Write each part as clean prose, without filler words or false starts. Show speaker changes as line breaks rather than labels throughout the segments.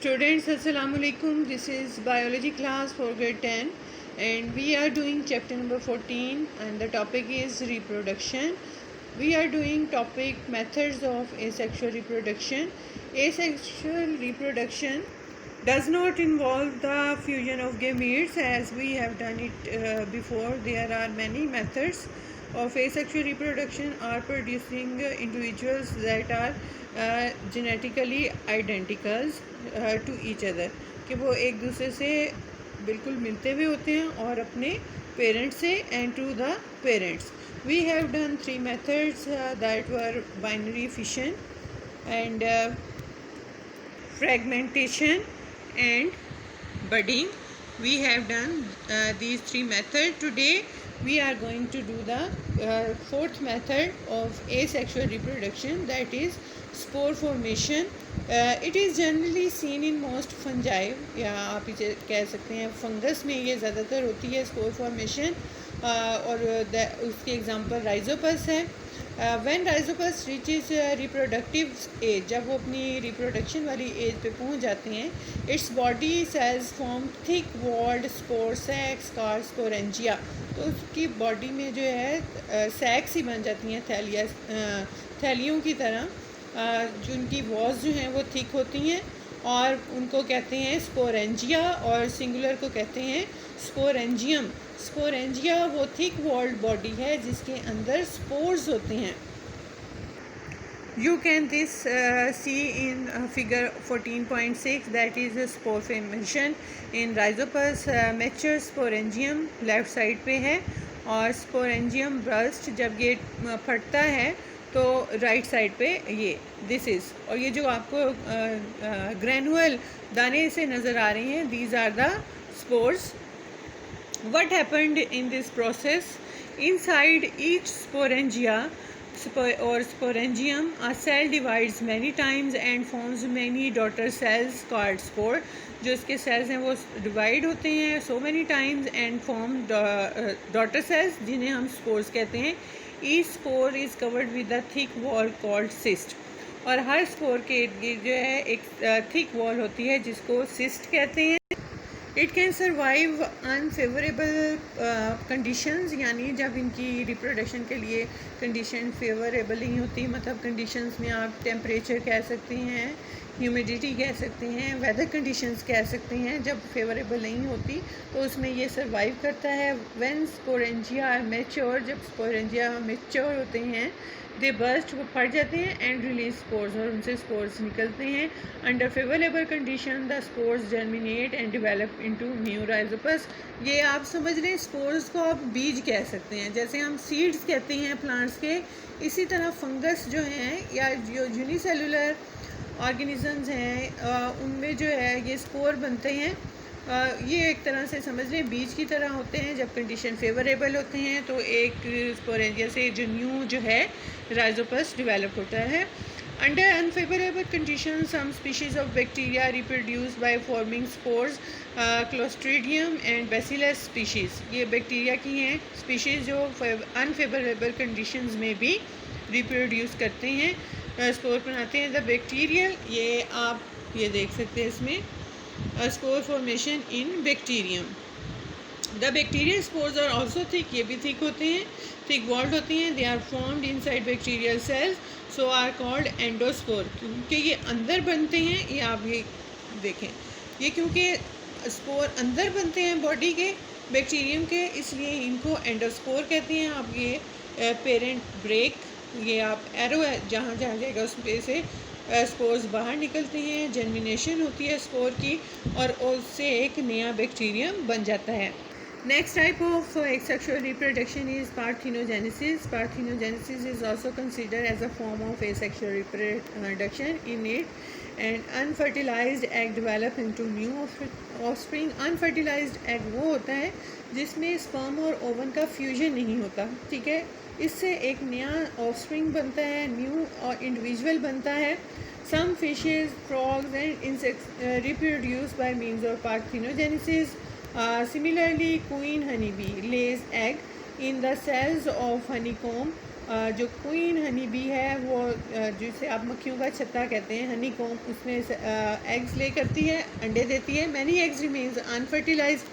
Students, Assalamu alaikum. This is biology class for grade 10 and we are doing chapter number 14 and the topic is reproduction. We are doing topic methods of asexual reproduction. Asexual reproduction does not involve the fusion of gametes as we have done it before. There are many methods of asexual reproduction are producing individuals that are genetically identical to each other, कि वो एक दूसरे से बिल्कुल मिलते हुए होते हैं और अपने पेरेंट्स से and to the parents. We have done three methods that were binary fission and fragmentation and budding. We have done these three methods. Today we are going to do the fourth method of asexual reproduction, that is spore formation. It is generally seen in most fungi, या आप इसे कह सकते हैं fungus में ये ज़्यादातर होती है स्पोर फॉर्मेशन, और उसके एग्जांपल राइजोपस है. When Rhizopus reaches reproductive age, जब वो अपनी रिप्रोडक्शन वाली एज पे पहुंच जाते हैं, its body cells form thick walled spore sacs called sporangia. तो उसकी बॉडी में जो है सैक्स ही बन जाती हैं, थैलियों की तरह, जिनकी वॉल्स जो हैं वो थिक होती हैं और उनको कहते हैं स्पोरेंजिया और सिंगुलर को कहते हैं स्पोरेंजियम. स्पोरेंजिया वो थिक वॉल्ड बॉडी है जिसके अंदर स्पोर्स होते हैं. You can this see in figure 14.6, that is a spore formation in Rhizopus. Mature sporangium left side पे है और sporangium burst जब ये फटता है तो राइट साइड पे ये दिस इज़, और ये जो आपको ग्रैनुअल दाने से नज़र आ रही हैं, these are the spores. What happened in this process? Inside each sporangia or sporangium, a cell divides many times and forms many daughter cells called spore. जो इसके cells हैं वो divide होते हैं so many times and form daughter cells जिन्हें हम spores कहते हैं. Each spore is covered with a thick wall called cyst. और हर spore के इर्द गिर्द जो है एक thick wall होती है जिसको cyst कहते हैं. It can survive unfavourable conditions, यानी जब इनकी रिप्रोडक्शन के लिए कंडीशन फेवरेबल नहीं होती, मतलब कंडीशंस में आप टेम्परेचर कह सकते हैं, ह्यूमिडिटी कह सकते हैं, वेदर कंडीशंस कह सकते हैं, जब फेवरेबल नहीं होती तो उसमें ये सर्वाइव करता है. व्हेन स्पोरेंजिया आर मैच्योर, जब स्पोरेंजिया मैच्योर होते हैं, दे बर्स्ट, वो फट जाते हैं एंड रिलीज स्पोर्स, और उनसे स्पोर्स निकलते हैं. Under favourable condition the spores germinate and develop into new Rhizopus. ये आप समझ लें स्पोर्स को आप बीज कह सकते हैं, जैसे हम सीड्स कहते हैं प्लांट्स के, इसी तरह फंगस जो हैं या जो यूनिसेलुलर ऑर्गेनिजम्स हैं उनमें जो है ये स्पोर बनते हैं. ये एक तरह से समझ लें बीज की तरह होते हैं. जब कंडीशन फेवरेबल होते हैं तो एक स्पोरेंजिया से जो न्यू जो है राइजोपस डेवलप होता है. Under unfavourable condition some species of bacteria reproduce by forming spores, clostridium and bacillus species. ये बैक्टीरिया की हैं स्पीशीज़ जो अनफेवरेबल कंडीशंस में भी रिप्रोड्यूस करते हैं, स्पोर बनाते हैं. द बैक्टीरियल, ये आप ये देख सकते हैं इसमें spore formation in bacterium. The bacterial spores are also thick, ये भी thick होते हैं, thick walled होती हैं. They are formed inside bacterial cells, so are called endospore. क्योंकि ये अंदर बनते हैं, ये आप ये देखें, ये क्योंकि स्पोर अंदर बनते हैं बॉडी के बैक्टीरियम के, इसलिए इनको एंडोस्पोर कहते हैं. आप ये पेरेंट ब्रेक, ये आप एरो है जहाँ जहाँ जाएगा उस पे से स्पोर्स बाहर निकलते हैं, जर्मिनेशन होती है स्पोर की और उससे एक नया बैक्टीरियम बन जाता है. Next type of asexual reproduction is parthenogenesis. Parthenogenesis is also considered as a form of asexual reproduction. In it, an unfertilized egg develop into new offspring. Unfertilized egg वो होता है जिसमें स्पर्म और ओवन का fusion नहीं होता, ठीक है. इससे एक नया ऑफस्प्रिंग बनता है, न्यू और इंडिविजुअल बनता है. Some fishes, frogs and insects reproduce by means of parthenogenesis. Similarly, queen honeybee lays egg in the cells of honeycomb जो क्वीन हनी बी है वो जिसे आप मक्खियों का छत्ता कहते हैं, हनी कॉम, उसमें एग्स ले करती है, अंडे देती है। मैनी एग्स रिमेन्स अनफर्टिलाइज्ड,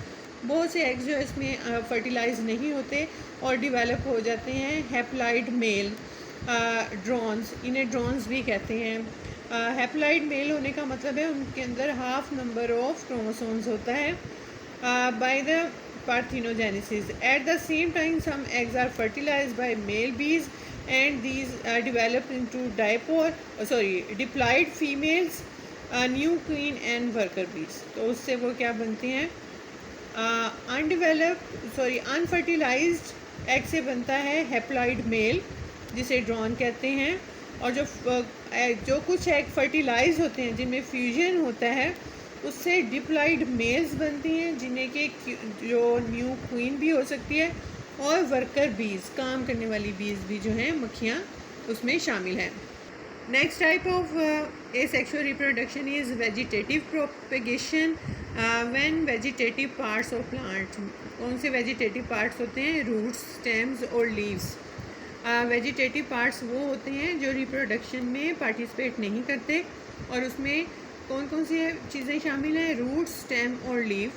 बहुत से एग्स जो इसमें फर्टिलाइज नहीं होते और डिवेलप हो जाते हैं हैप्लॉइड मेल ड्रोन्स, इन्हें ड्रोन्स भी कहते हैं। हैप्लॉइड मेल होने का मतलब है उनके अंदर हाफ नंबर ऑफ क्रोमोसोम्स होता है by the parthenogenesis. At the same time, some eggs are fertilized by male bees, and these are developed into diploid females, new queen and worker bees. तो उससे वो क्या बनते हैं? अनफर्टिलाइज्ड एग से बनता है हैप्लॉइड मेल, जिसे ड्रोन कहते हैं। और जो कुछ एग फर्टिलाइज होते हैं जिनमें फ्यूजन होता है, उससे डिप्लॉइड मेल्स बनती हैं, जिन्हें के जो न्यू क्वीन भी हो सकती है, और वर्कर बीज, काम करने वाली बीज भी जो हैं, मक्खियाँ, उसमें शामिल हैं। Next type of asexual reproduction is vegetative propagation when vegetative parts of plant. कौन से वेजिटेटिव पार्ट्स होते हैं? रूट्स, स्टेम्स और लीव्स। वेजिटेटिव पार्ट्स वो होते हैं जो रिप्रोडक्शन में पार्टिसिपेट नहीं करते, और उसमें कौन कौन सी चीज़ें शामिल हैं? रूट, स्टेम और लीव।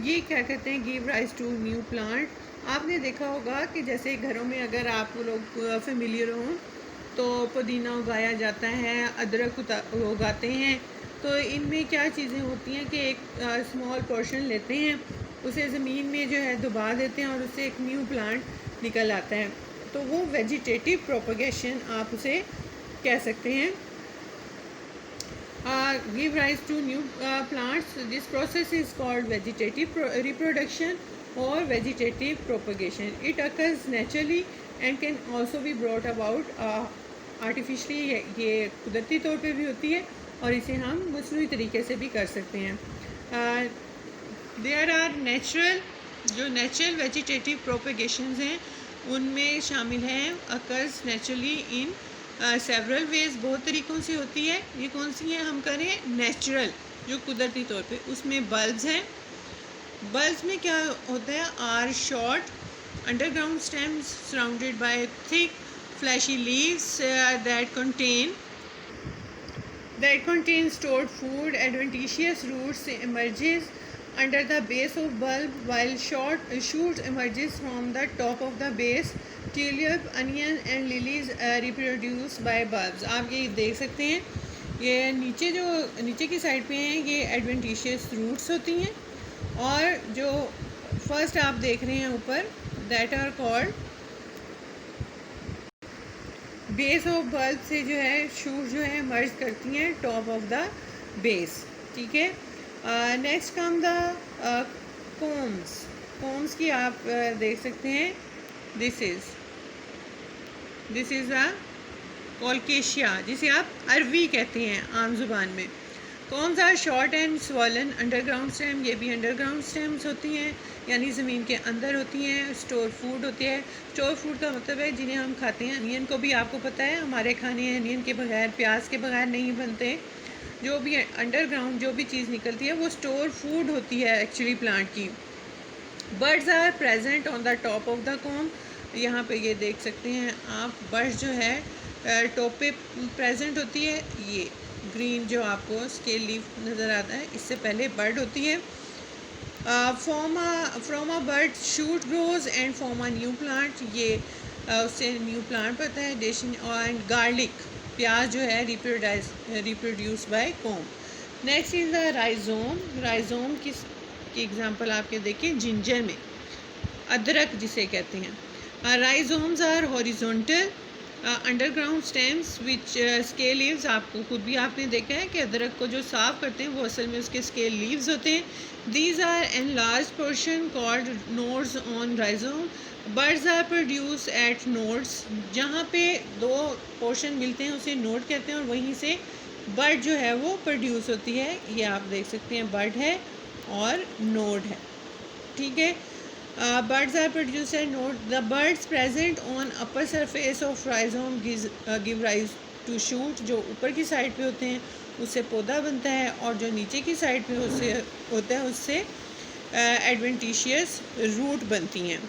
ये क्या कहते हैं? Give rise to new plant. आपने देखा होगा कि जैसे घरों में अगर आप लोग फेमिलियर हों तो पुदीना उगाया जाता है, अदरक उगाते हैं, तो इनमें क्या चीज़ें होती हैं कि एक स्मॉल पोर्शन लेते हैं, उसे ज़मीन में जो है दबा देते हैं और उससे एक न्यू प्लांट निकल आता है, तो वो वेजिटेटिव प्रोपगेशन आप उसे कह सकते हैं। Give rise to new plants. This process is called vegetative reproduction or vegetative propagation. It occurs naturally and can also be brought about artificially. ये कुदरती तौर पे भी होती है और इसे हम मसनूई तरीके से भी कर सकते हैं। There are जो नेचुरल वेजिटेटिव प्रोपेगेशंस हैं, उनमें शामिल हैं occurs naturally in several ways, बहुत तरीक़ों से होती है। ये कौन सी हैं? हम करें नेचुरल, जो कुदरती तौर पे, उसमें बल्ब्स हैं। बल्ब्स में क्या होता है? Are short underground stems surrounded by thick fleshy leaves that contain stored food. Adventitious roots emerges under the base of bulb, while short shoots emerges from the top of the base. Tulip, onion and lilies reproduce by bulbs. आप ये देख सकते हैं, ये नीचे की side पे हैं, ये एडवेंटिशियस रूट्स होती हैं, और जो फर्स्ट आप देख रहे हैं ऊपर, that are called base of bulb से जो है शूट जो है मर्ज करती हैं टॉप ऑफ द बेस। ठीक है। नेक्स्ट कम द कोम्स की आप देख सकते हैं, दिस इज़ अ कॉलकेशिया, जिसे आप अरवी कहते हैं आम ज़ुबान में। Corms are short and swollen underground stem, ये भी अंडरग्राउंड स्टेम्स होती हैं, यानी ज़मीन के अंदर होती हैं। स्टोर फूड होती है। स्टोर फूड का मतलब है जिन्हें हम खाते हैं। अनियन को भी आपको पता है, हमारे खाने अनियन के बगैर, प्याज के बगैर नहीं बनते। जो भी अंडरग्राउंड जो भी चीज़ निकलती है वो स्टोर फूड होती है एक्चुअली प्लांट की। Buds are present on the top of the corm, यहाँ पे ये देख सकते हैं आप, बर्ड्स जो है टॉप पे प्रेजेंट होती है। ये ग्रीन जो आपको स्केल लीफ नज़र आता है, इससे पहले बर्ड होती है। From a bird shoot grows and form a new plant, ये उससे न्यू प्लांट बनता है। डेशन एंड गार्लिक, प्याज जो है reproduce by corm. Next is the rhizome. Rhizome की एग्जांपल आपके देखें, जिंजर में, अदरक जिसे कहते हैं। Rhizomes are horizontal underground stems which scale leaves. आपको खुद भी आपने देखा है कि अदरक को जो साफ़ करते हैं वो असल में उसके स्केल लीव्स होते हैं। These are an large portion called nodes on rhizome. Buds are produce at nodes, जहाँ पे दो पोर्शन मिलते हैं उसे नोड कहते हैं, और वहीं से बर्ड जो है वो प्रोड्यूस होती है। ये आप देख सकते हैं, बर्ड है और नोड है। ठीक है। Birds are produced at node. The birds present on upper surface of rhizome give rise to shoot. जो ऊपर की साइड पे होते हैं उससे पौधा बनता है, और जो नीचे की साइड पे उससे होता है उससे एडवेंटिशियस रूट बनती हैं।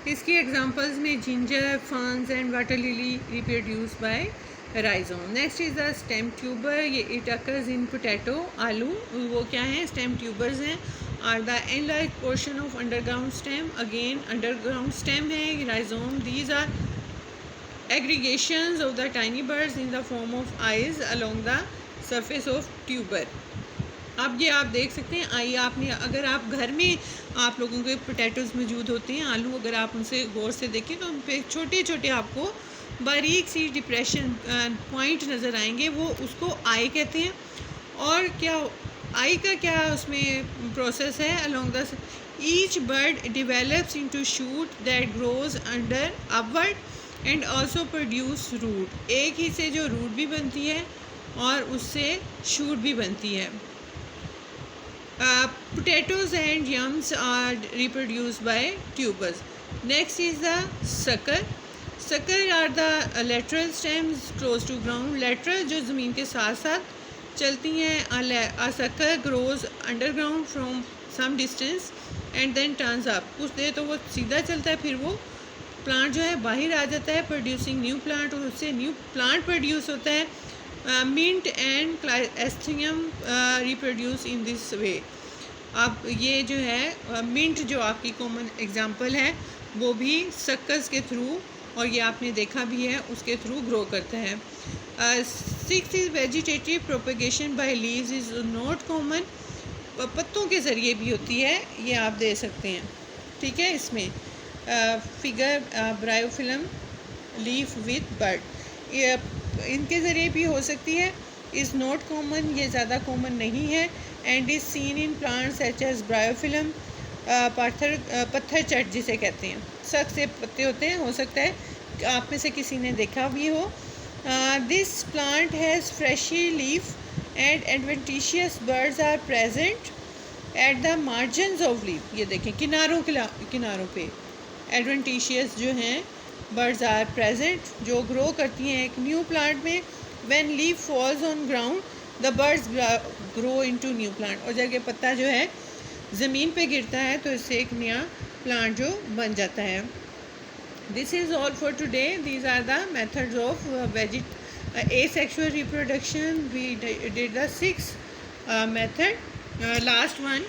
इसकी एग्जांपल्स में ginger, ferns and water lily reproduce by rhizome. Next is the stem tuber, ये इट अकर्स इन पोटैटो, आलू। वो क्या हैं? स्टेम ट्यूबर्स हैं। Are the enlarged portion of underground stem, again underground stem है rhizome. These are aggregations of the tiny buds in the form of eyes along the surface of tuber। अब ये आप देख सकते हैं आई, आपने अगर आप घर में आप लोगों के पोटैटोज़ मौजूद होते हैं, आलू, अगर आप उनसे गौर से देखें तो उन पर छोटे छोटे आपको बारीक सी डिप्रेशन पॉइंट नज़र आएंगे, वो उसको आई कहते हैं। और क्या आई का क्या उसमें प्रोसेस है? Along the each bud develops into shoot that grows under upward and also produce root. एक ही से जो रूट भी बनती है और उससे शूट भी बनती है। Potatoes and yams are reproduce by tubers. Next is the sucker. Sucker are the lateral stems close to ground. Lateral जो ज़मीन के साथ साथ चलती हैं। Sucker grows underground from some distance and then turns up. कुछ देर तो वो सीधा चलता है, फिर वो प्लांट जो है बाहर आ जाता है, प्रोड्यूसिंग न्यू प्लांट, और उससे न्यू प्लांट प्रोड्यूस होता है। Mint and chrysanthemum reproduce in this way. अब ये जो है मिंट जो आपकी कॉमन एग्जांपल है, वो भी सक्कर्स के थ्रू, और ये आपने देखा भी है, उसके थ्रू ग्रो करता है। Six is vegetative propagation by leaves is not common. पत्तों के ज़रिए भी होती है, ये आप दे सकते हैं। ठीक है, इसमें figure bryophyllum leaf with bird, इनके ज़रिए भी हो सकती है। इज़ नॉट कॉमन, ये ज़्यादा कॉमन नहीं है। And is seen in plants such as bryophyllum, पत्थर चट जिसे कहते हैं, सख्त से पत्ते होते हैं, हो सकता है आप में से किसी ने देखा भी हो। This plant has fleshy leaf and adventitious buds are present at the margins of leaf. ये देखें किनारों पे एडवेंटिशियस जो हैं बर्ड्स आर प्रेजेंट, जो ग्रो करती हैं एक न्यू प्लांट में। When leaf falls on ground the buds grow into new plant. और जब ये पत्ता जो है ज़मीन पे गिरता है तो इससे एक नया प्लांट जो बन जाता है। This is all for today. These are the methods of asexual reproduction. We did the 6 method. Last one